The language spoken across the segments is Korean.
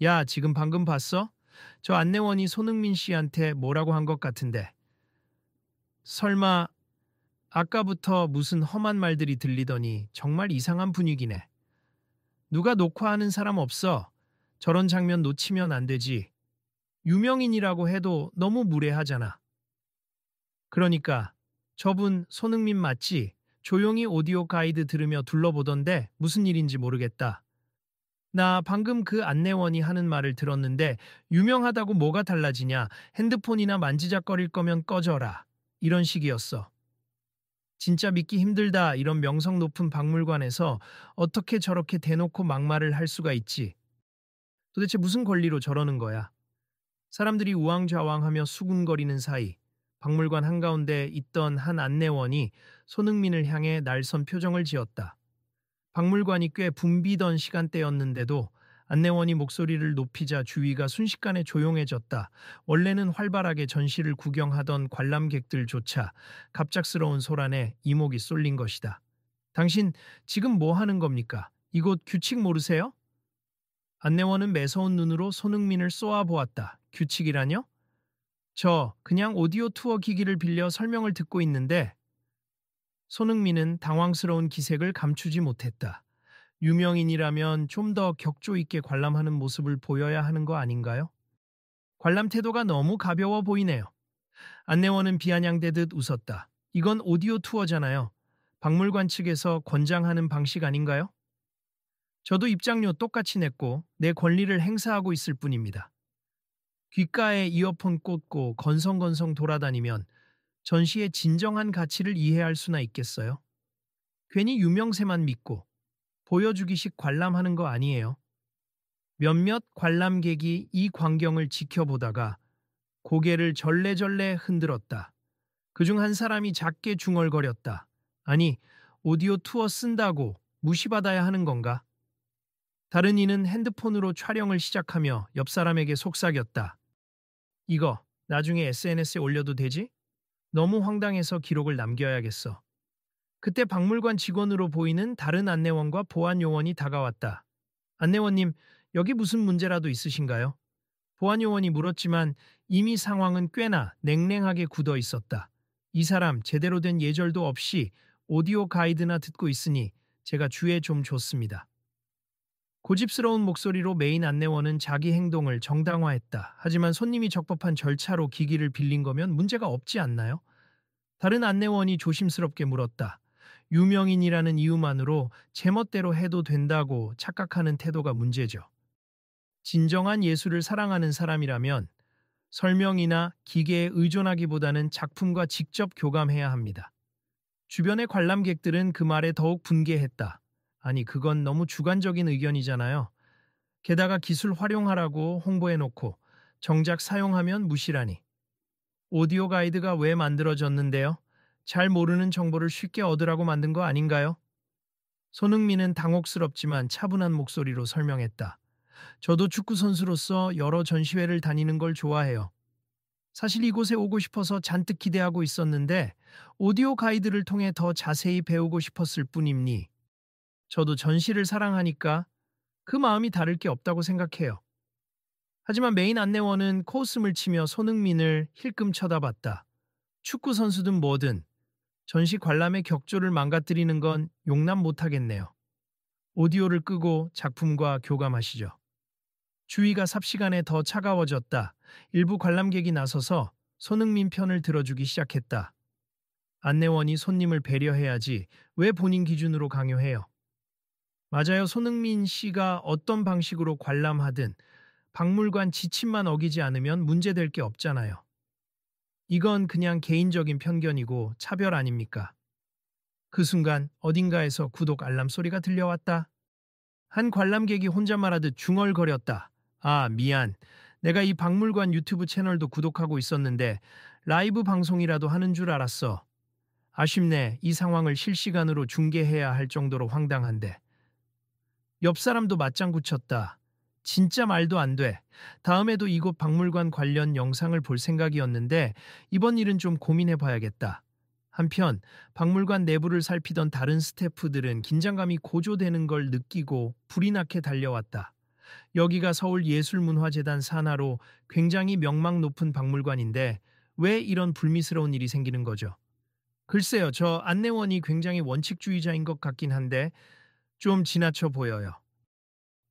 야, 지금 방금 봤어? 저 안내원이 손흥민 씨한테 뭐라고 한 것 같은데. 설마 아까부터 무슨 험한 말들이 들리더니 정말 이상한 분위기네. 누가 녹화하는 사람 없어? 저런 장면 놓치면 안 되지. 유명인이라고 해도 너무 무례하잖아. 그러니까 저분 손흥민 맞지? 조용히 오디오 가이드 들으며 둘러보던데 무슨 일인지 모르겠다. 나 방금 그 안내원이 하는 말을 들었는데 유명하다고 뭐가 달라지냐? 핸드폰이나 만지작거릴 거면 꺼져라. 이런 식이었어. 진짜 믿기 힘들다. 이런 명성 높은 박물관에서 어떻게 저렇게 대놓고 막말을 할 수가 있지? 도대체 무슨 권리로 저러는 거야? 사람들이 우왕좌왕하며 수군거리는 사이 박물관 한가운데 있던 한 안내원이 손흥민을 향해 날선 표정을 지었다. 박물관이 꽤 붐비던 시간대였는데도 안내원이 목소리를 높이자 주위가 순식간에 조용해졌다. 원래는 활발하게 전시를 구경하던 관람객들조차 갑작스러운 소란에 이목이 쏠린 것이다. 당신 지금 뭐 하는 겁니까? 이곳 규칙 모르세요? 안내원은 매서운 눈으로 손흥민을 쏘아보았다. 규칙이라뇨? 저 그냥 오디오 투어 기기를 빌려 설명을 듣고 있는데. 손흥민은 당황스러운 기색을 감추지 못했다. 유명인이라면 좀 더 격조 있게 관람하는 모습을 보여야 하는 거 아닌가요? 관람 태도가 너무 가벼워 보이네요. 안내원은 비아냥대듯 웃었다. 이건 오디오 투어잖아요. 박물관 측에서 권장하는 방식 아닌가요? 저도 입장료 똑같이 냈고 내 권리를 행사하고 있을 뿐입니다. 귓가에 이어폰 꽂고 건성건성 돌아다니면 전시의 진정한 가치를 이해할 수나 있겠어요? 괜히 유명세만 믿고 보여주기식 관람하는 거 아니에요. 몇몇 관람객이 이 광경을 지켜보다가 고개를 절레절레 흔들었다. 그중 한 사람이 작게 중얼거렸다. 아니, 오디오 투어 쓴다고 무시받아야 하는 건가? 다른 이는 핸드폰으로 촬영을 시작하며 옆 사람에게 속삭였다. 이거 나중에 SNS에 올려도 되지? 너무 황당해서 기록을 남겨야겠어. 그때 박물관 직원으로 보이는 다른 안내원과 보안 요원이 다가왔다. 안내원님, 여기 무슨 문제라도 있으신가요? 보안 요원이 물었지만 이미 상황은 꽤나 냉랭하게 굳어 있었다. 이 사람 제대로 된 예절도 없이 오디오 가이드나 듣고 있으니 제가 주의 좀 줬습니다. 고집스러운 목소리로 메인 안내원은 자기 행동을 정당화했다. 하지만 손님이 적법한 절차로 기기를 빌린 거면 문제가 없지 않나요? 다른 안내원이 조심스럽게 물었다. 유명인이라는 이유만으로 제멋대로 해도 된다고 착각하는 태도가 문제죠. 진정한 예술을 사랑하는 사람이라면 설명이나 기계에 의존하기보다는 작품과 직접 교감해야 합니다. 주변의 관람객들은 그 말에 더욱 분개했다. 아니, 그건 너무 주관적인 의견이잖아요. 게다가 기술 활용하라고 홍보해놓고 정작 사용하면 무시라니. 오디오 가이드가 왜 만들어졌는데요? 잘 모르는 정보를 쉽게 얻으라고 만든 거 아닌가요? 손흥민은 당혹스럽지만 차분한 목소리로 설명했다. 저도 축구 선수로서 여러 전시회를 다니는 걸 좋아해요. 사실 이곳에 오고 싶어서 잔뜩 기대하고 있었는데 오디오 가이드를 통해 더 자세히 배우고 싶었을 뿐입니. 저도 전시를 사랑하니까 그 마음이 다를 게 없다고 생각해요. 하지만 메인 안내원은 코웃음을 치며 손흥민을 힐끔 쳐다봤다. 축구 선수든 뭐든 전시 관람의 격조를 망가뜨리는 건 용납 못하겠네요. 오디오를 끄고 작품과 교감하시죠. 주위가 삽시간에 더 차가워졌다. 일부 관람객이 나서서 손흥민 편을 들어주기 시작했다. 안내원이 손님을 배려해야지 왜 본인 기준으로 강요해요? 맞아요. 손흥민 씨가 어떤 방식으로 관람하든 박물관 지침만 어기지 않으면 문제될 게 없잖아요. 이건 그냥 개인적인 편견이고 차별 아닙니까? 그 순간 어딘가에서 구독 알람 소리가 들려왔다. 한 관람객이 혼자 말하듯 중얼거렸다. 아, 미안. 내가 이 박물관 유튜브 채널도 구독하고 있었는데 라이브 방송이라도 하는 줄 알았어. 아쉽네. 이 상황을 실시간으로 중계해야 할 정도로 황당한데. 옆 사람도 맞장구 쳤다. 진짜 말도 안 돼. 다음에도 이곳 박물관 관련 영상을 볼 생각이었는데 이번 일은 좀 고민해 봐야겠다. 한편 박물관 내부를 살피던 다른 스태프들은 긴장감이 고조되는 걸 느끼고 불이 나게 달려왔다. 여기가 서울예술문화재단 산하로 굉장히 명망 높은 박물관인데 왜 이런 불미스러운 일이 생기는 거죠? 글쎄요, 저 안내원이 굉장히 원칙주의자인 것 같긴 한데 좀 지나쳐 보여요.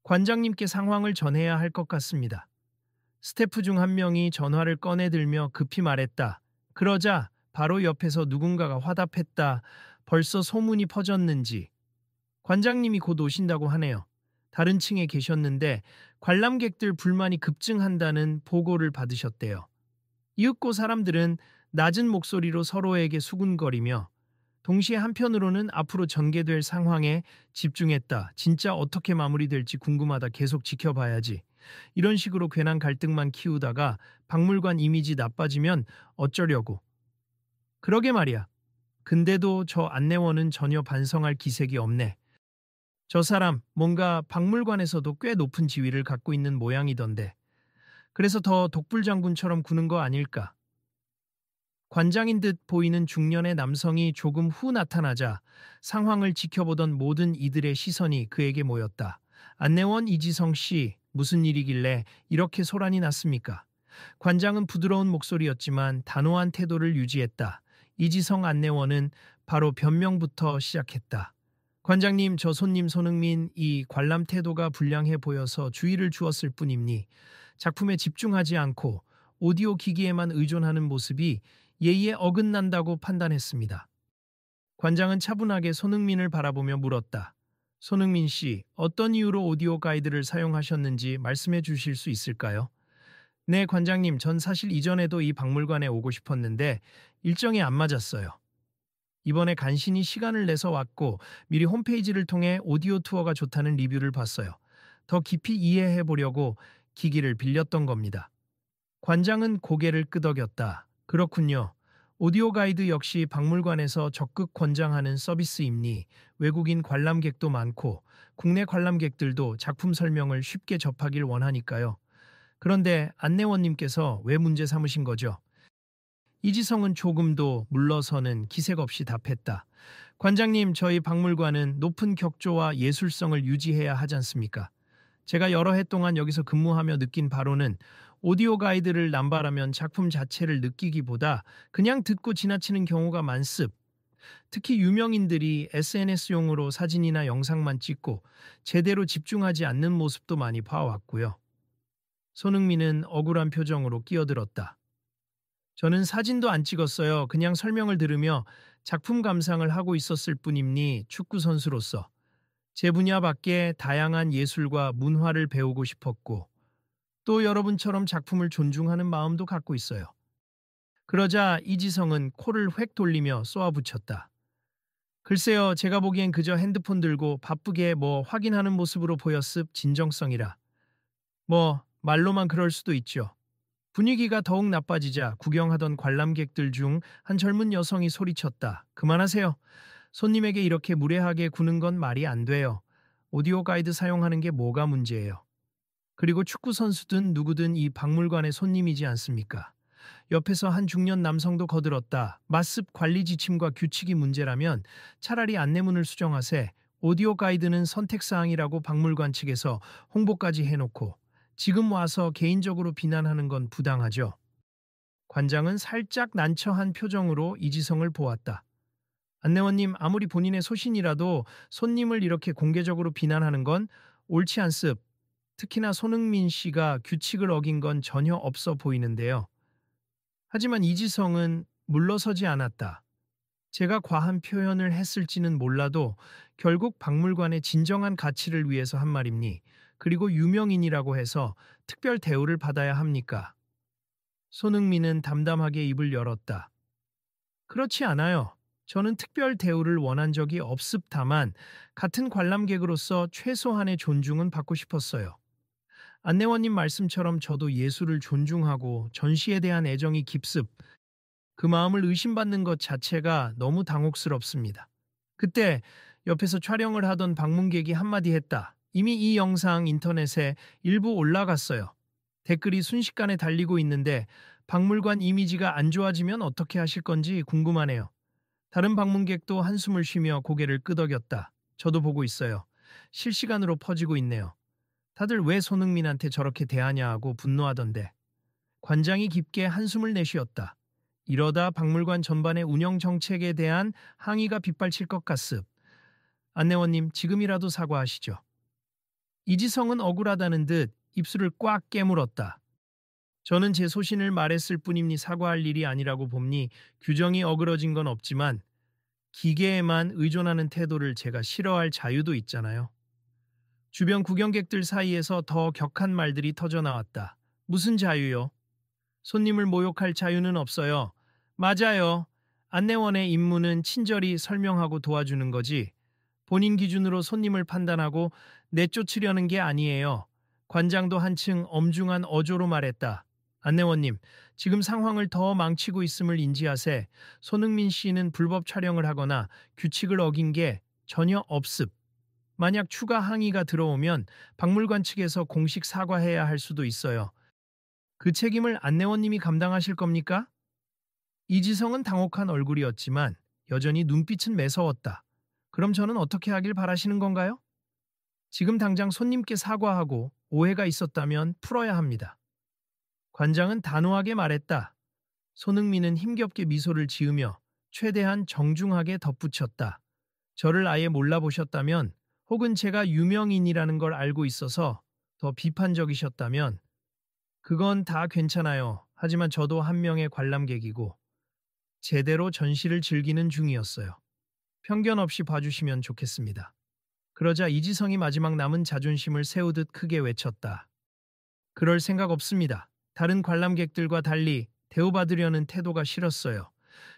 관장님께 상황을 전해야 할 것 같습니다. 스태프 중 한 명이 전화를 꺼내들며 급히 말했다. 그러자 바로 옆에서 누군가가 화답했다. 벌써 소문이 퍼졌는지. 관장님이 곧 오신다고 하네요. 다른 층에 계셨는데 관람객들 불만이 급증한다는 보고를 받으셨대요. 이윽고 사람들은 낮은 목소리로 서로에게 수군거리며 동시에 한편으로는 앞으로 전개될 상황에 집중했다. 진짜 어떻게 마무리될지 궁금하다. 계속 지켜봐야지. 이런 식으로 괜한 갈등만 키우다가 박물관 이미지 나빠지면 어쩌려고. 그러게 말이야. 근데도 저 안내원은 전혀 반성할 기색이 없네. 저 사람 뭔가 박물관에서도 꽤 높은 지위를 갖고 있는 모양이던데. 그래서 더 독불장군처럼 구는 거 아닐까? 관장인 듯 보이는 중년의 남성이 조금 후 나타나자 상황을 지켜보던 모든 이들의 시선이 그에게 모였다. 안내원 이지성 씨, 무슨 일이길래 이렇게 소란이 났습니까? 관장은 부드러운 목소리였지만 단호한 태도를 유지했다. 이지성 안내원은 바로 변명부터 시작했다. 관장님, 저 손님 손흥민 이 관람 태도가 불량해 보여서 주의를 주었을 뿐이니 작품에 집중하지 않고 오디오 기기에만 의존하는 모습이 예의에 어긋난다고 판단했습니다. 관장은 차분하게 손흥민을 바라보며 물었다. 손흥민 씨, 어떤 이유로 오디오 가이드를 사용하셨는지 말씀해 주실 수 있을까요? 네, 관장님, 전 사실 이전에도 이 박물관에 오고 싶었는데 일정이 안 맞았어요. 이번에 간신히 시간을 내서 왔고 미리 홈페이지를 통해 오디오 투어가 좋다는 리뷰를 봤어요. 더 깊이 이해해 보려고 기기를 빌렸던 겁니다. 관장은 고개를 끄덕였다. 그렇군요. 오디오 가이드 역시 박물관에서 적극 권장하는 서비스임니 외국인 관람객도 많고 국내 관람객들도 작품 설명을 쉽게 접하길 원하니까요. 그런데 안내원님께서 왜 문제 삼으신 거죠? 이지성은 조금도 물러서는 기색 없이 답했다. 관장님, 저희 박물관은 높은 격조와 예술성을 유지해야 하지 않습니까? 제가 여러 해 동안 여기서 근무하며 느낀 바로는 오디오 가이드를 남발하면 작품 자체를 느끼기보다 그냥 듣고 지나치는 경우가 많습. 특히 유명인들이 SNS용으로 사진이나 영상만 찍고 제대로 집중하지 않는 모습도 많이 봐왔고요. 손흥민은 억울한 표정으로 끼어들었다. 저는 사진도 안 찍었어요. 그냥 설명을 들으며 작품 감상을 하고 있었을 뿐임니 축구 선수로서 제 분야 밖에 다양한 예술과 문화를 배우고 싶었고 또 여러분처럼 작품을 존중하는 마음도 갖고 있어요. 그러자 이지성은 코를 획 돌리며 쏘아붙였다. 글쎄요, 제가 보기엔 그저 핸드폰 들고 바쁘게 뭐 확인하는 모습으로 보였습. 진정성이라. 뭐 말로만 그럴 수도 있죠. 분위기가 더욱 나빠지자 구경하던 관람객들 중 한 젊은 여성이 소리쳤다. 그만하세요. 손님에게 이렇게 무례하게 구는 건 말이 안 돼요. 오디오 가이드 사용하는 게 뭐가 문제예요. 그리고 축구 선수든 누구든 이 박물관의 손님이지 않습니까? 옆에서 한 중년 남성도 거들었다. 맞습. 관리 지침과 규칙이 문제라면 차라리 안내문을 수정하세. 오디오 가이드는 선택사항이라고 박물관 측에서 홍보까지 해놓고 지금 와서 개인적으로 비난하는 건 부당하죠. 관장은 살짝 난처한 표정으로 이지성을 보았다. 안내원님, 아무리 본인의 소신이라도 손님을 이렇게 공개적으로 비난하는 건 옳지 않습. 특히나 손흥민 씨가 규칙을 어긴 건 전혀 없어 보이는데요. 하지만 이지성은 물러서지 않았다. 제가 과한 표현을 했을지는 몰라도 결국 박물관의 진정한 가치를 위해서 한 말입니. 그리고 유명인이라고 해서 특별 대우를 받아야 합니까? 손흥민은 담담하게 입을 열었다. 그렇지 않아요. 저는 특별 대우를 원한 적이 없습다만 같은 관람객으로서 최소한의 존중은 받고 싶었어요. 안내원님 말씀처럼 저도 예술을 존중하고 전시에 대한 애정이 깊습. 그 마음을 의심받는 것 자체가 너무 당혹스럽습니다. 그때 옆에서 촬영을 하던 방문객이 한마디 했다. 이미 이 영상 인터넷에 일부 올라갔어요. 댓글이 순식간에 달리고 있는데 박물관 이미지가 안 좋아지면 어떻게 하실 건지 궁금하네요. 다른 방문객도 한숨을 쉬며 고개를 끄덕였다. 저도 보고 있어요. 실시간으로 퍼지고 있네요. 다들 왜 손흥민한테 저렇게 대하냐 하고 분노하던데 관장이 깊게 한숨을 내쉬었다. 이러다 박물관 전반의 운영 정책에 대한 항의가 빗발칠 것 같습. 안내원님, 지금이라도 사과하시죠. 이지성은 억울하다는 듯 입술을 꽉 깨물었다. 저는 제 소신을 말했을 뿐이니 사과할 일이 아니라고 봅니. 규정이 어그러진 건 없지만 기계에만 의존하는 태도를 제가 싫어할 자유도 있잖아요. 주변 구경객들 사이에서 더 격한 말들이 터져나왔다. 무슨 자유요? 손님을 모욕할 자유는 없어요. 맞아요. 안내원의 임무는 친절히 설명하고 도와주는 거지. 본인 기준으로 손님을 판단하고 내쫓으려는 게 아니에요. 관장도 한층 엄중한 어조로 말했다. 안내원님, 지금 상황을 더 망치고 있음을 인지하세. 손흥민 씨는 불법 촬영을 하거나 규칙을 어긴 게 전혀 없습. 만약 추가 항의가 들어오면 박물관 측에서 공식 사과해야 할 수도 있어요. 그 책임을 안내원님이 감당하실 겁니까? 이지성은 당혹한 얼굴이었지만 여전히 눈빛은 매서웠다. 그럼 저는 어떻게 하길 바라시는 건가요? 지금 당장 손님께 사과하고 오해가 있었다면 풀어야 합니다. 관장은 단호하게 말했다. 손흥민은 힘겹게 미소를 지으며 최대한 정중하게 덧붙였다. 저를 아예 몰라보셨다면 혹은 제가 유명인이라는 걸 알고 있어서 더 비판적이셨다면 그건 다 괜찮아요. 하지만 저도 한 명의 관람객이고 제대로 전시를 즐기는 중이었어요. 편견 없이 봐주시면 좋겠습니다. 그러자 이지성이 마지막 남은 자존심을 세우듯 크게 외쳤다. 그럴 생각 없습니다. 다른 관람객들과 달리 대우받으려는 태도가 싫었어요.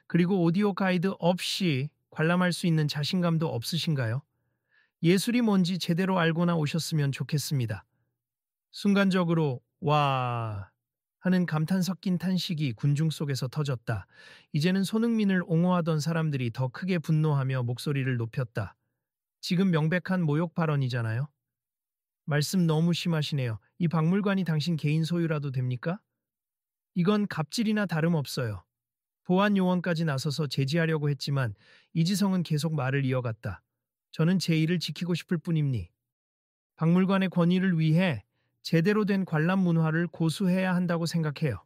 그리고 오디오 가이드 없이 관람할 수 있는 자신감도 없으신가요? 예술이 뭔지 제대로 알고나 오셨으면 좋겠습니다. 순간적으로 와 하는 감탄 섞인 탄식이 군중 속에서 터졌다. 이제는 손흥민을 옹호하던 사람들이 더 크게 분노하며 목소리를 높였다. 지금 명백한 모욕 발언이잖아요. 말씀 너무 심하시네요. 이 박물관이 당신 개인 소유라도 됩니까? 이건 갑질이나 다름없어요. 보안 요원까지 나서서 제지하려고 했지만 이지성은 계속 말을 이어갔다. 저는 제 일을 지키고 싶을 뿐입니. 박물관의 권위를 위해 제대로 된 관람 문화를 고수해야 한다고 생각해요.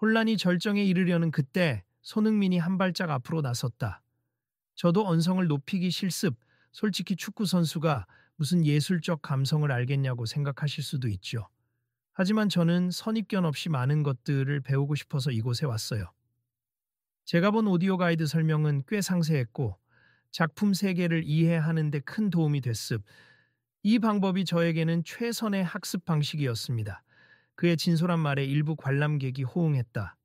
혼란이 절정에 이르려는 그때 손흥민이 한 발짝 앞으로 나섰다. 저도 언성을 높이기 실습. 솔직히 축구 선수가 무슨 예술적 감성을 알겠냐고 생각하실 수도 있죠. 하지만 저는 선입견 없이 많은 것들을 배우고 싶어서 이곳에 왔어요. 제가 본 오디오 가이드 설명은 꽤 상세했고 작품 세계를 이해하는 데 큰 도움이 됐습. 이 방법이 저에게는 최선의 학습 방식이었습니다. 그의 진솔한 말에 일부 관람객이 호응했다.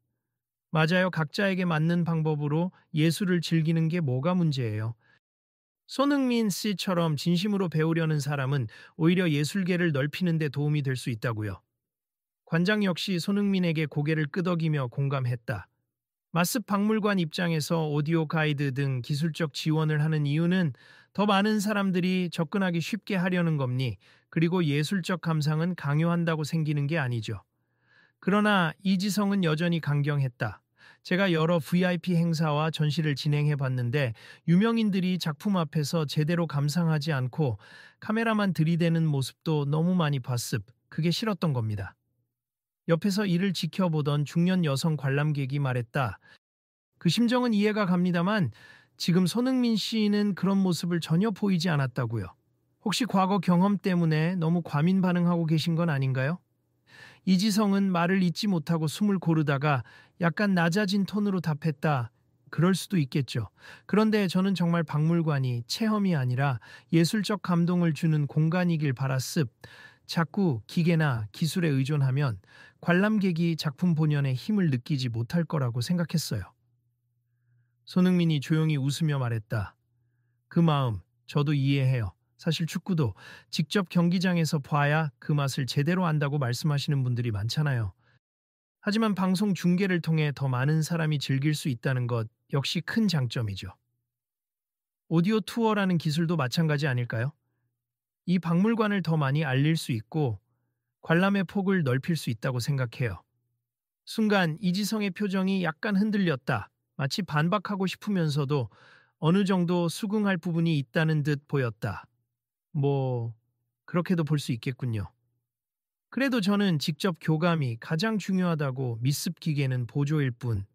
맞아요. 각자에게 맞는 방법으로 예술을 즐기는 게 뭐가 문제예요. 손흥민 씨처럼 진심으로 배우려는 사람은 오히려 예술계를 넓히는 데 도움이 될 수 있다고요. 관장 역시 손흥민에게 고개를 끄덕이며 공감했다. 마습 박물관 입장에서 오디오 가이드 등 기술적 지원을 하는 이유는 더 많은 사람들이 접근하기 쉽게 하려는 겁니. 그리고 예술적 감상은 강요한다고 생기는 게 아니죠. 그러나 이지성은 여전히 강경했다. 제가 여러 VIP 행사와 전시를 진행해 봤는데 유명인들이 작품 앞에서 제대로 감상하지 않고 카메라만 들이대는 모습도 너무 많이 봤습. 그게 싫었던 겁니다. 옆에서 이를 지켜보던 중년 여성 관람객이 말했다. 그 심정은 이해가 갑니다만 지금 손흥민 씨는 그런 모습을 전혀 보이지 않았다고요. 혹시 과거 경험 때문에 너무 과민 반응하고 계신 건 아닌가요? 이지성은 말을 잇지 못하고 숨을 고르다가 약간 낮아진 톤으로 답했다. 그럴 수도 있겠죠. 그런데 저는 정말 박물관이 체험이 아니라 예술적 감동을 주는 공간이길 바랐습. 자꾸 기계나 기술에 의존하면 관람객이 작품 본연의 힘을 느끼지 못할 거라고 생각했어요. 손흥민이 조용히 웃으며 말했다. 그 마음 저도 이해해요. 사실 축구도 직접 경기장에서 봐야 그 맛을 제대로 안다고 말씀하시는 분들이 많잖아요. 하지만 방송 중계를 통해 더 많은 사람이 즐길 수 있다는 것 역시 큰 장점이죠. 오디오 투어라는 기술도 마찬가지 아닐까요? 이 박물관을 더 많이 알릴 수 있고 관람의 폭을 넓힐 수 있다고 생각해요. 순간 이지성의 표정이 약간 흔들렸다. 마치 반박하고 싶으면서도 어느 정도 수긍할 부분이 있다는 듯 보였다. 뭐 그렇게도 볼 수 있겠군요. 그래도 저는 직접 교감이 가장 중요하다고 미습 기계는 보조일 뿐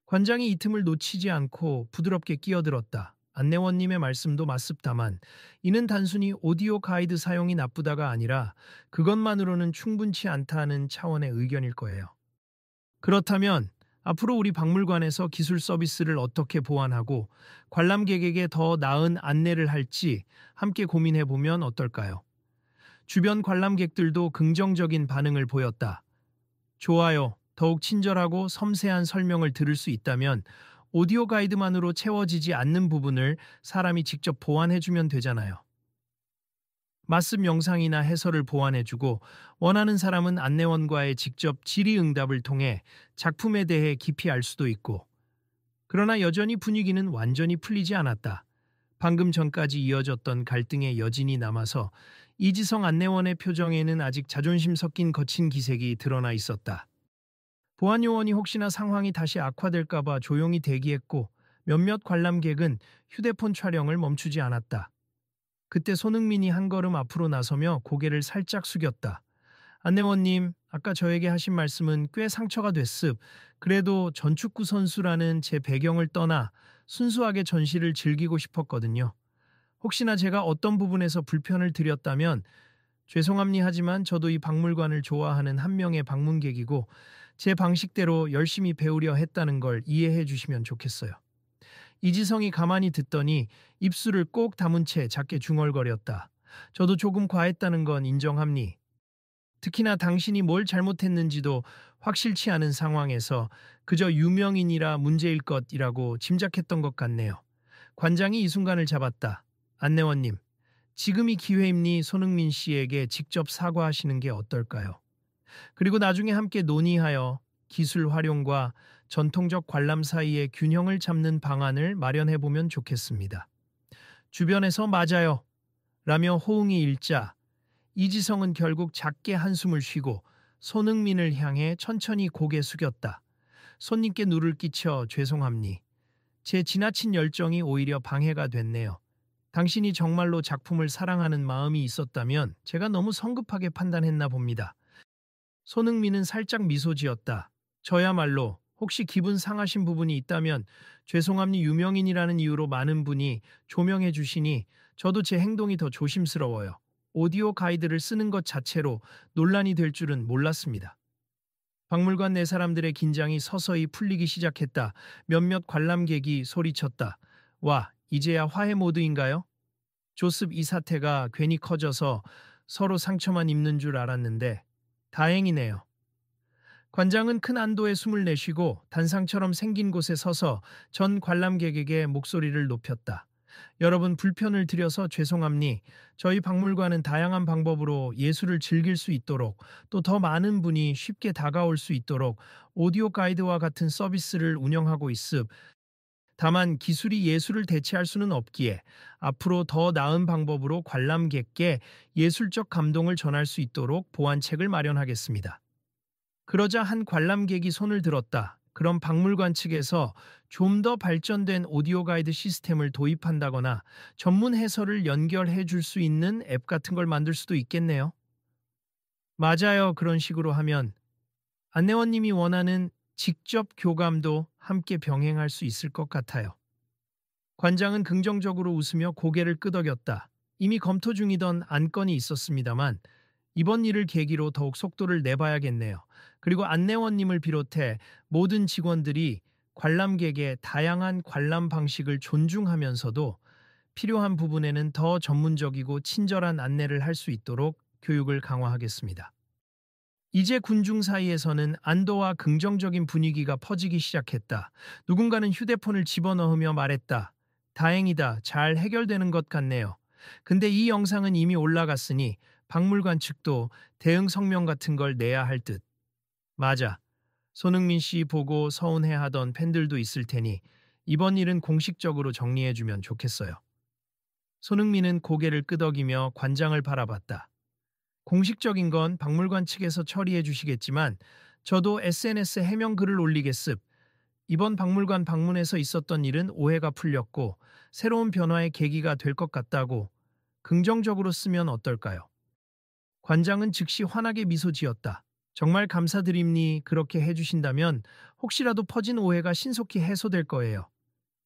관장이 이 틈을 놓치지 않고 부드럽게 끼어들었다. 안내원님의 말씀도 맞습다만 이는 단순히 오디오 가이드 사용이 나쁘다가 아니라 그것만으로는 충분치 않다는 차원의 의견일 거예요. 그렇다면 앞으로 우리 박물관에서 기술 서비스를 어떻게 보완하고 관람객에게 더 나은 안내를 할지 함께 고민해 보면 어떨까요? 주변 관람객들도 긍정적인 반응을 보였다. 좋아요. 더욱 친절하고 섬세한 설명을 들을 수 있다면 오디오 가이드만으로 채워지지 않는 부분을 사람이 직접 보완해주면 되잖아요. 말씀 영상이나 해설을 보완해주고 원하는 사람은 안내원과의 직접 질의응답을 통해 작품에 대해 깊이 알 수도 있고 그러나 여전히 분위기는 완전히 풀리지 않았다. 방금 전까지 이어졌던 갈등의 여진이 남아서 이지성 안내원의 표정에는 아직 자존심 섞인 거친 기색이 드러나 있었다. 보안 요원이 혹시나 상황이 다시 악화될까봐 조용히 대기했고 몇몇 관람객은 휴대폰 촬영을 멈추지 않았다. 그때 손흥민이 한 걸음 앞으로 나서며 고개를 살짝 숙였다. 안내원님, 아까 저에게 하신 말씀은 꽤 상처가 됐습. 그래도 전축구 선수라는 제 배경을 떠나 순수하게 전시를 즐기고 싶었거든요. 혹시나 제가 어떤 부분에서 불편을 드렸다면 죄송합니 하지만 저도 이 박물관을 좋아하는 한 명의 방문객이고 제 방식대로 열심히 배우려 했다는 걸 이해해 주시면 좋겠어요. 이지성이 가만히 듣더니 입술을 꼭 다문 채 작게 중얼거렸다. 저도 조금 과했다는 건 인정합니. 특히나 당신이 뭘 잘못했는지도 확실치 않은 상황에서 그저 유명인이라 문제일 것이라고 짐작했던 것 같네요. 관장이 이 순간을 잡았다. 안내원님, 지금이 기회입니 손흥민 씨에게 직접 사과하시는 게 어떨까요? 그리고 나중에 함께 논의하여 기술 활용과 전통적 관람 사이의 균형을 잡는 방안을 마련해 보면 좋겠습니다. 주변에서 맞아요. 라며 호응이 일자 이지성은 결국 작게 한숨을 쉬고 손흥민을 향해 천천히 고개 숙였다. 손님께 누를 끼쳐 죄송합니. 제 지나친 열정이 오히려 방해가 됐네요. 당신이 정말로 작품을 사랑하는 마음이 있었다면 제가 너무 성급하게 판단했나 봅니다. 손흥민은 살짝 미소 지었다. 저야말로 혹시 기분 상하신 부분이 있다면 죄송합니 유명인이라는 이유로 많은 분이 조명해 주시니 저도 제 행동이 더 조심스러워요. 오디오 가이드를 쓰는 것 자체로 논란이 될 줄은 몰랐습니다. 박물관 내 사람들의 긴장이 서서히 풀리기 시작했다. 몇몇 관람객이 소리쳤다. 와, 이제야 화해 모드인가요? 조습 이 사태가 괜히 커져서 서로 상처만 입는 줄 알았는데 다행이네요. 관장은 큰 안도의 숨을 내쉬고 단상처럼 생긴 곳에 서서 전 관람객에게 목소리를 높였다. 여러분 불편을 드려서 죄송합니. 저희 박물관은 다양한 방법으로 예술을 즐길 수 있도록 또 더 많은 분이 쉽게 다가올 수 있도록 오디오 가이드와 같은 서비스를 운영하고 있습. 다만 기술이 예술을 대체할 수는 없기에 앞으로 더 나은 방법으로 관람객께 예술적 감동을 전할 수 있도록 보완책을 마련하겠습니다. 그러자 한 관람객이 손을 들었다. 그럼 박물관 측에서 좀 더 발전된 오디오 가이드 시스템을 도입한다거나 전문 해설을 연결해 줄 수 있는 앱 같은 걸 만들 수도 있겠네요. 맞아요. 그런 식으로 하면 안내원님이 원하는 직접 교감도 함께 병행할 수 있을 것 같아요. 관장은 긍정적으로 웃으며 고개를 끄덕였다. 이미 검토 중이던 안건이 있었습니다만 이번 일을 계기로 더욱 속도를 내봐야겠네요. 그리고 안내원님을 비롯해 모든 직원들이 관람객의 다양한 관람 방식을 존중하면서도 필요한 부분에는 더 전문적이고 친절한 안내를 할 수 있도록 교육을 강화하겠습니다. 이제 군중 사이에서는 안도와 긍정적인 분위기가 퍼지기 시작했다. 누군가는 휴대폰을 집어넣으며 말했다. 다행이다. 잘 해결되는 것 같네요. 근데 이 영상은 이미 올라갔으니 박물관 측도 대응 성명 같은 걸 내야 할 듯. 맞아. 손흥민 씨 보고 서운해하던 팬들도 있을 테니 이번 일은 공식적으로 정리해주면 좋겠어요. 손흥민은 고개를 끄덕이며 관장을 바라봤다. 공식적인 건 박물관 측에서 처리해 주시겠지만 저도 SNS에 해명 글을 올리겠습. 이번 박물관 방문에서 있었던 일은 오해가 풀렸고 새로운 변화의 계기가 될 것 같다고 긍정적으로 쓰면 어떨까요? 관장은 즉시 환하게 미소 지었다. 정말 감사드립니. 그렇게 해주신다면 혹시라도 퍼진 오해가 신속히 해소될 거예요.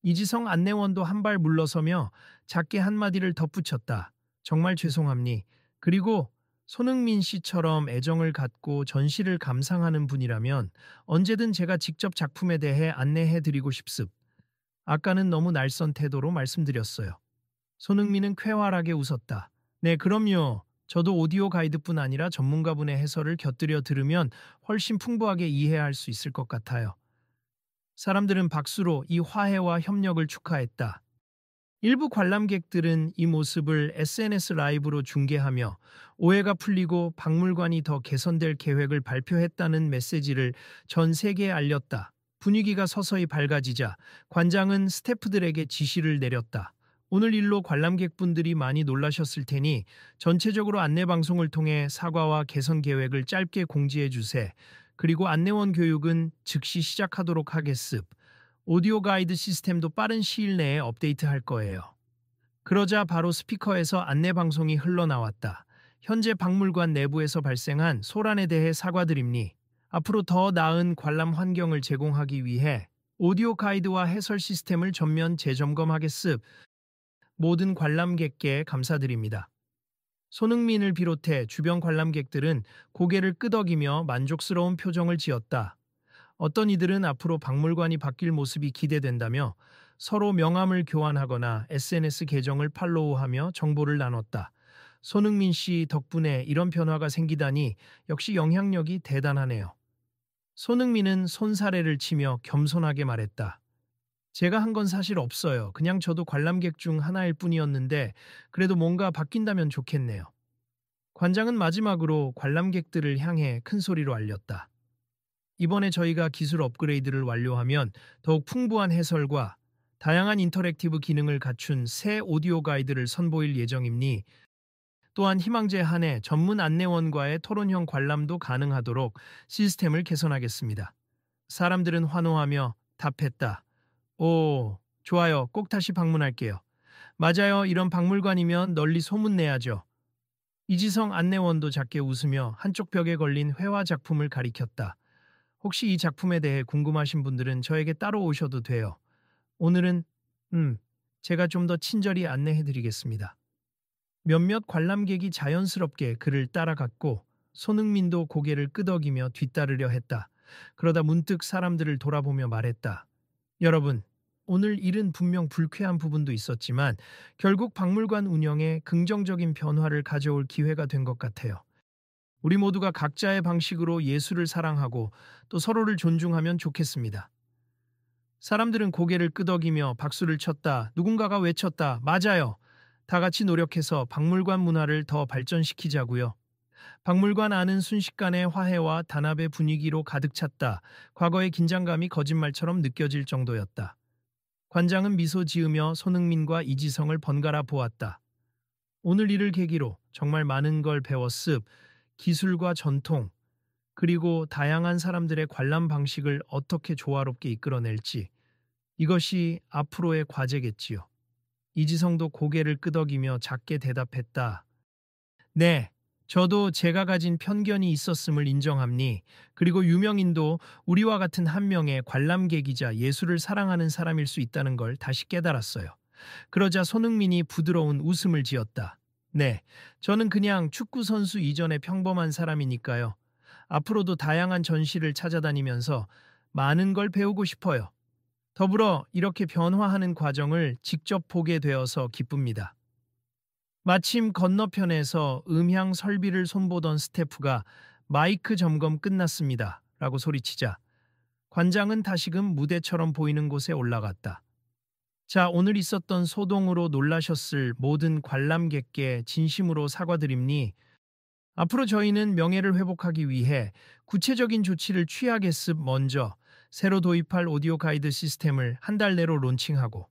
이지성 안내원도 한 발 물러서며 작게 한마디를 덧붙였다. 정말 죄송합니. 그리고 손흥민 씨처럼 애정을 갖고 전시를 감상하는 분이라면 언제든 제가 직접 작품에 대해 안내해 드리고 싶습. 아까는 너무 날선 태도로 말씀드렸어요. 손흥민은 쾌활하게 웃었다. 네, 그럼요. 저도 오디오 가이드뿐 아니라 전문가분의 해설을 곁들여 들으면 훨씬 풍부하게 이해할 수 있을 것 같아요. 사람들은 박수로 이 화해와 협력을 축하했다. 일부 관람객들은 이 모습을 SNS 라이브로 중계하며 오해가 풀리고 박물관이 더 개선될 계획을 발표했다는 메시지를 전 세계에 알렸다. 분위기가 서서히 밝아지자 관장은 스태프들에게 지시를 내렸다. 오늘 일로 관람객분들이 많이 놀라셨을 테니 전체적으로 안내방송을 통해 사과와 개선 계획을 짧게 공지해 주세. 그리고 안내원 교육은 즉시 시작하도록 하겠습. 오디오 가이드 시스템도 빠른 시일 내에 업데이트할 거예요. 그러자 바로 스피커에서 안내방송이 흘러나왔다. 현재 박물관 내부에서 발생한 소란에 대해 사과드립니. 앞으로 더 나은 관람 환경을 제공하기 위해 오디오 가이드와 해설 시스템을 전면 재점검하겠습. 모든 관람객께 감사드립니다. 손흥민을 비롯해 주변 관람객들은 고개를 끄덕이며 만족스러운 표정을 지었다. 어떤 이들은 앞으로 박물관이 바뀔 모습이 기대된다며 서로 명함을 교환하거나 SNS 계정을 팔로우하며 정보를 나눴다. 손흥민 씨 덕분에 이런 변화가 생기다니 역시 영향력이 대단하네요. 손흥민은 손사래를 치며 겸손하게 말했다. 제가 한 건 사실 없어요. 그냥 저도 관람객 중 하나일 뿐이었는데 그래도 뭔가 바뀐다면 좋겠네요. 관장은 마지막으로 관람객들을 향해 큰 소리로 알렸다. 이번에 저희가 기술 업그레이드를 완료하면 더욱 풍부한 해설과 다양한 인터랙티브 기능을 갖춘 새 오디오 가이드를 선보일 예정이니 또한 희망제 한해 전문 안내원과의 토론형 관람도 가능하도록 시스템을 개선하겠습니다. 사람들은 환호하며 답했다. 오, 좋아요. 꼭 다시 방문할게요. 맞아요. 이런 박물관이면 널리 소문내야죠. 이지성 안내원도 작게 웃으며 한쪽 벽에 걸린 회화 작품을 가리켰다. 혹시 이 작품에 대해 궁금하신 분들은 저에게 따로 오셔도 돼요. 오늘은 제가 좀 더 친절히 안내해드리겠습니다. 몇몇 관람객이 자연스럽게 그를 따라갔고 손흥민도 고개를 끄덕이며 뒤따르려 했다. 그러다 문득 사람들을 돌아보며 말했다. 여러분, 오늘 일은 분명 불쾌한 부분도 있었지만 결국 박물관 운영에 긍정적인 변화를 가져올 기회가 된 것 같아요. 우리 모두가 각자의 방식으로 예술을 사랑하고 또 서로를 존중하면 좋겠습니다. 사람들은 고개를 끄덕이며 박수를 쳤다. 누군가가 외쳤다. 맞아요. 다 같이 노력해서 박물관 문화를 더 발전시키자고요. 박물관 안은 순식간에 화해와 단합의 분위기로 가득 찼다. 과거의 긴장감이 거짓말처럼 느껴질 정도였다. 관장은 미소 지으며 손흥민과 이지성을 번갈아 보았다. 오늘 이를 계기로 정말 많은 걸 배웠습. 기술과 전통, 그리고 다양한 사람들의 관람 방식을 어떻게 조화롭게 이끌어낼지 이것이 앞으로의 과제겠지요. 이지성도 고개를 끄덕이며 작게 대답했다. 네, 저도 제가 가진 편견이 있었음을 인정합니. 그리고 유명인도 우리와 같은 한 명의 관람객이자 예술을 사랑하는 사람일 수 있다는 걸 다시 깨달았어요. 그러자 손흥민이 부드러운 웃음을 지었다. 네, 저는 그냥 축구 선수 이전의 평범한 사람이니까요. 앞으로도 다양한 전시를 찾아다니면서 많은 걸 배우고 싶어요. 더불어 이렇게 변화하는 과정을 직접 보게 되어서 기쁩니다. 마침 건너편에서 음향 설비를 손보던 스태프가 마이크 점검 끝났습니다. 라고 소리치자 관장은 다시금 무대처럼 보이는 곳에 올라갔다. 자, 오늘 있었던 소동으로 놀라셨을 모든 관람객께 진심으로 사과드립니. 앞으로 저희는 명예를 회복하기 위해 구체적인 조치를 취하겠습. 먼저 새로 도입할 오디오 가이드 시스템을 한 달 내로 론칭하고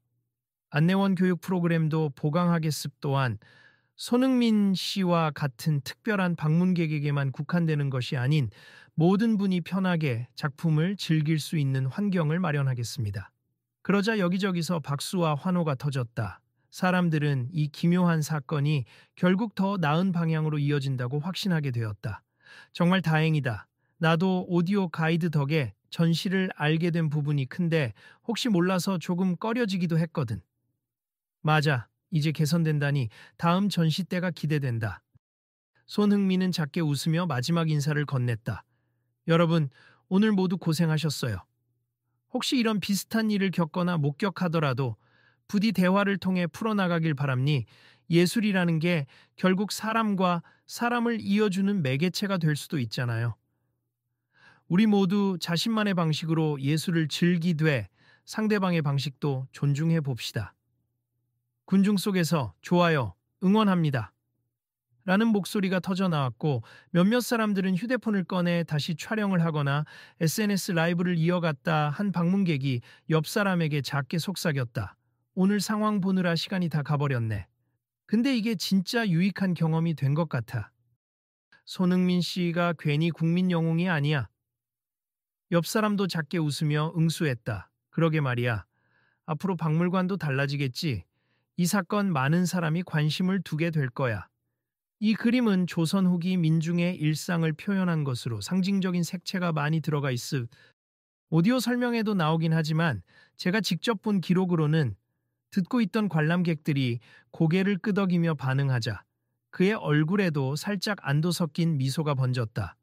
안내원 교육 프로그램도 보강하겠습. 또한 손흥민 씨와 같은 특별한 방문객에게만 국한되는 것이 아닌 모든 분이 편하게 작품을 즐길 수 있는 환경을 마련하겠습니다. 그러자 여기저기서 박수와 환호가 터졌다. 사람들은 이 기묘한 사건이 결국 더 나은 방향으로 이어진다고 확신하게 되었다. 정말 다행이다. 나도 오디오 가이드 덕에 전시를 알게 된 부분이 큰데 혹시 몰라서 조금 꺼려지기도 했거든. 맞아. 이제 개선된다니 다음 전시 때가 기대된다. 손흥민은 작게 웃으며 마지막 인사를 건넸다. 여러분, 오늘 모두 고생하셨어요. 혹시 이런 비슷한 일을 겪거나 목격하더라도 부디 대화를 통해 풀어나가길 바랍니. 예술이라는 게 결국 사람과 사람을 이어주는 매개체가 될 수도 있잖아요. 우리 모두 자신만의 방식으로 예술을 즐기되 상대방의 방식도 존중해 봅시다. 군중 속에서 좋아요, 응원합니다. 라는 목소리가 터져 나왔고 몇몇 사람들은 휴대폰을 꺼내 다시 촬영을 하거나 SNS 라이브를 이어갔다. 한 방문객이 옆 사람에게 작게 속삭였다. 오늘 상황 보느라 시간이 다 가버렸네. 근데 이게 진짜 유익한 경험이 된 것 같아. 손흥민 씨가 괜히 국민 영웅이 아니야. 옆 사람도 작게 웃으며 응수했다. 그러게 말이야. 앞으로 박물관도 달라지겠지. 이 사건 많은 사람이 관심을 두게 될 거야. 이 그림은 조선 후기 민중의 일상을 표현한 것으로 상징적인 색채가 많이 들어가 있음. 오디오 설명에도 나오긴 하지만 제가 직접 본 기록으로는 듣고 있던 관람객들이 고개를 끄덕이며 반응하자 그의 얼굴에도 살짝 안도 섞인 미소가 번졌다.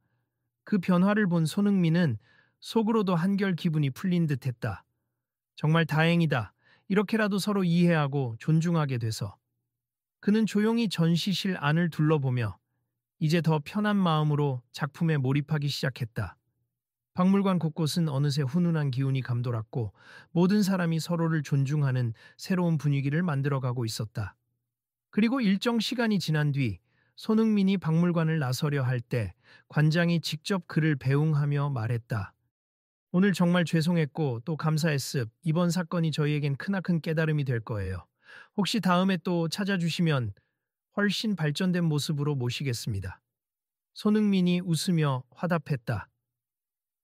그 변화를 본 손흥민은 속으로도 한결 기분이 풀린 듯했다. 정말 다행이다. 이렇게라도 서로 이해하고 존중하게 돼서. 그는 조용히 전시실 안을 둘러보며 이제 더 편한 마음으로 작품에 몰입하기 시작했다. 박물관 곳곳은 어느새 훈훈한 기운이 감돌았고 모든 사람이 서로를 존중하는 새로운 분위기를 만들어가고 있었다. 그리고 일정 시간이 지난 뒤 손흥민이 박물관을 나서려 할 때 관장이 직접 그를 배웅하며 말했다. 오늘 정말 죄송했고 또 감사했습. 이번 사건이 저희에겐 크나큰 깨달음이 될 거예요. 혹시 다음에 또 찾아주시면 훨씬 발전된 모습으로 모시겠습니다. 손흥민이 웃으며 화답했다.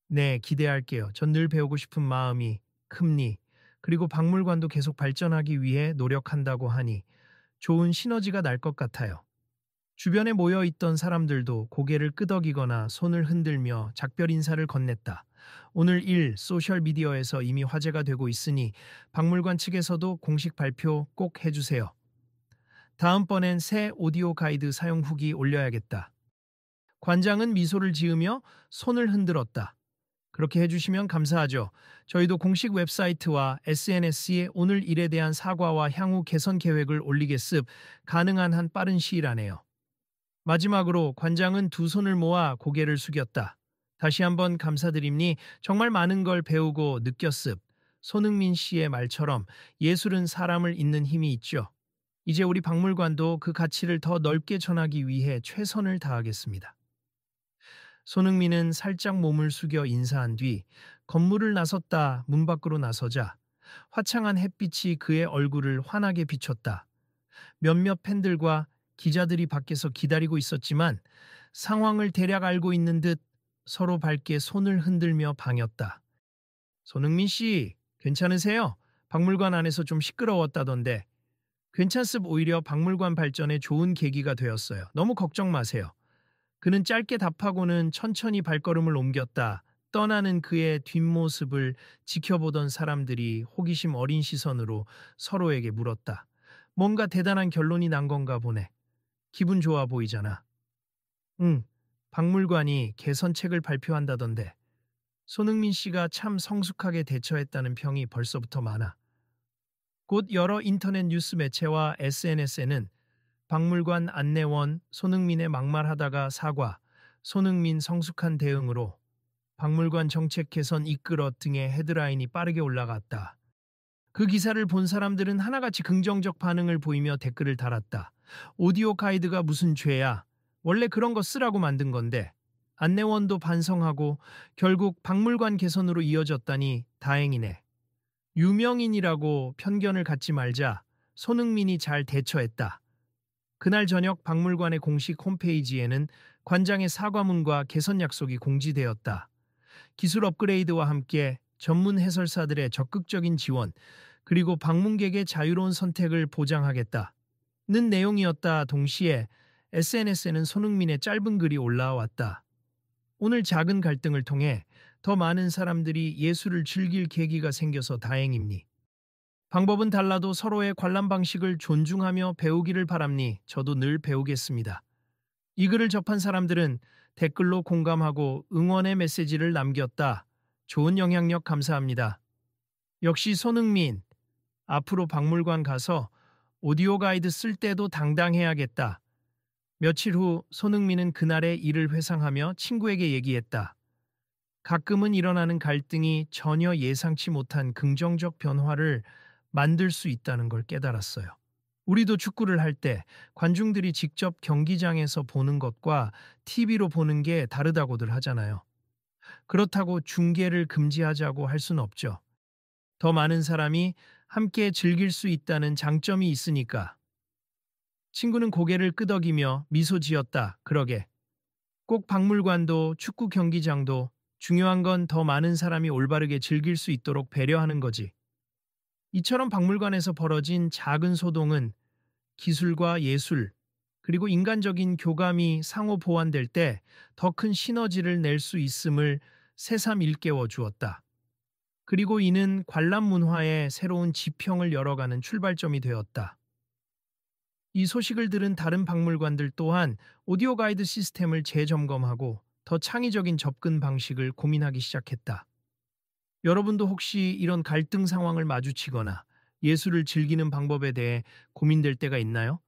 네, 기대할게요. 전 늘 배우고 싶은 마음이 큽니. 그리고 박물관도 계속 발전하기 위해 노력한다고 하니 좋은 시너지가 날 것 같아요. 주변에 모여 있던 사람들도 고개를 끄덕이거나 손을 흔들며 작별 인사를 건넸다. 오늘 일 소셜미디어에서 이미 화제가 되고 있으니 박물관 측에서도 공식 발표 꼭 해주세요. 다음번엔 새 오디오 가이드 사용 후기 올려야겠다. 관장은 미소를 지으며 손을 흔들었다. 그렇게 해주시면 감사하죠. 저희도 공식 웹사이트와 SNS에 오늘 일에 대한 사과와 향후 개선 계획을 올리겠습. 가능한 한 빠른 시일 안에요. 마지막으로 관장은 두 손을 모아 고개를 숙였다. 다시 한번 감사드립니. 정말 많은 걸 배우고 느꼈습. 손흥민 씨의 말처럼 예술은 사람을 잇는 힘이 있죠. 이제 우리 박물관도 그 가치를 더 넓게 전하기 위해 최선을 다하겠습니다. 손흥민은 살짝 몸을 숙여 인사한 뒤 건물을 나섰다. 문 밖으로 나서자 화창한 햇빛이 그의 얼굴을 환하게 비췄다. 몇몇 팬들과 기자들이 밖에서 기다리고 있었지만 상황을 대략 알고 있는 듯 서로 밝게 손을 흔들며 반겼다. 손흥민 씨, 괜찮으세요? 박물관 안에서 좀 시끄러웠다던데. 괜찮습. 오히려 박물관 발전에 좋은 계기가 되었어요. 너무 걱정 마세요. 그는 짧게 답하고는 천천히 발걸음을 옮겼다. 떠나는 그의 뒷모습을 지켜보던 사람들이 호기심 어린 시선으로 서로에게 물었다. 뭔가 대단한 결론이 난 건가 보네. 기분 좋아 보이잖아. 응, 박물관이 개선책을 발표한다던데. 손흥민 씨가 참 성숙하게 대처했다는 평이 벌써부터 많아. 곧 여러 인터넷 뉴스 매체와 SNS에는 박물관 안내원 손흥민의 막말하다가 사과, 손흥민 성숙한 대응으로 박물관 정책 개선 이끌어 등의 헤드라인이 빠르게 올라갔다. 그 기사를 본 사람들은 하나같이 긍정적 반응을 보이며 댓글을 달았다. 오디오 가이드가 무슨 죄야. 원래 그런 거 쓰라고 만든 건데. 안내원도 반성하고 결국 박물관 개선으로 이어졌다니 다행이네. 유명인이라고 편견을 갖지 말자. 손흥민이 잘 대처했다. 그날 저녁 박물관의 공식 홈페이지에는 관장의 사과문과 개선 약속이 공지되었다. 기술 업그레이드와 함께 전문 해설사들의 적극적인 지원, 그리고 방문객의 자유로운 선택을 보장하겠다. 는 내용이었다. 동시에 SNS에는 손흥민의 짧은 글이 올라왔다. 오늘 작은 갈등을 통해 더 많은 사람들이 예술을 즐길 계기가 생겨서 다행입니. 방법은 달라도 서로의 관람 방식을 존중하며 배우기를 바랍니. 저도 늘 배우겠습니다. 이 글을 접한 사람들은 댓글로 공감하고 응원의 메시지를 남겼다. 좋은 영향력 감사합니다. 역시 손흥민, 앞으로 박물관 가서 오디오 가이드 쓸 때도 당당해야겠다. 며칠 후 손흥민은 그날의 일을 회상하며 친구에게 얘기했다. 가끔은 일어나는 갈등이 전혀 예상치 못한 긍정적 변화를 만들 수 있다는 걸 깨달았어요. 우리도 축구를 할 때 관중들이 직접 경기장에서 보는 것과 TV로 보는 게 다르다고들 하잖아요. 그렇다고 중계를 금지하자고 할 수는 없죠. 더 많은 사람이 함께 즐길 수 있다는 장점이 있으니까. 친구는 고개를 끄덕이며 미소 지었다. 그러게. 꼭 박물관도 축구 경기장도 중요한 건 더 많은 사람이 올바르게 즐길 수 있도록 배려하는 거지. 이처럼 박물관에서 벌어진 작은 소동은 기술과 예술, 그리고 인간적인 교감이 상호 보완될 때 더 큰 시너지를 낼 수 있음을 새삼 일깨워 주었다. 그리고 이는 관람 문화의 새로운 지평을 열어가는 출발점이 되었다. 이 소식을 들은 다른 박물관들 또한 오디오 가이드 시스템을 재점검하고 더 창의적인 접근 방식을 고민하기 시작했다. 여러분도 혹시 이런 갈등 상황을 마주치거나 예술을 즐기는 방법에 대해 고민될 때가 있나요?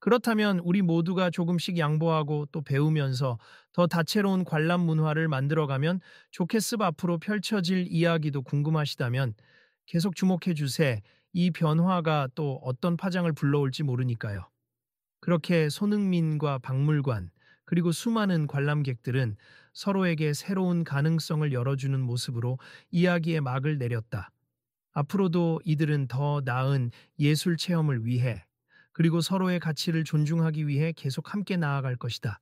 그렇다면 우리 모두가 조금씩 양보하고 또 배우면서 더 다채로운 관람 문화를 만들어가면 좋겠습. 앞으로 펼쳐질 이야기도 궁금하시다면 계속 주목해 주세. 이 변화가 또 어떤 파장을 불러올지 모르니까요. 그렇게 손흥민과 박물관, 그리고 수많은 관람객들은 서로에게 새로운 가능성을 열어주는 모습으로 이야기의 막을 내렸다. 앞으로도 이들은 더 나은 예술 체험을 위해, 그리고 서로의 가치를 존중하기 위해 계속 함께 나아갈 것이다.